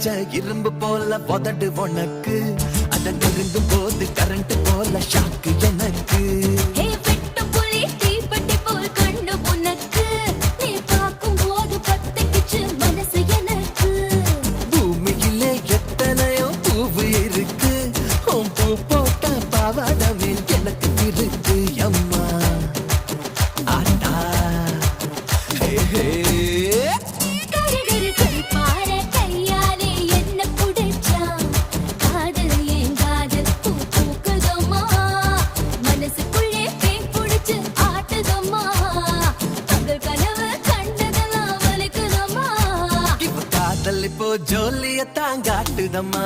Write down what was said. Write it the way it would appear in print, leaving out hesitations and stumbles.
வச்ச இரும்பு போல உதடு உனக்கு அத நெருங்கும் போது கரண்ட் போல ஷாக்கு எனக்கு பூமியிலே எத்தனையோ பூவு இருக்கு உன் பூ போட்ட பாவாடமே எனக்கு இருக்கு அம்மா ஆட்டா ஹே ஹே இப்போ ஜோலிய தாங்காட்டுதம்மா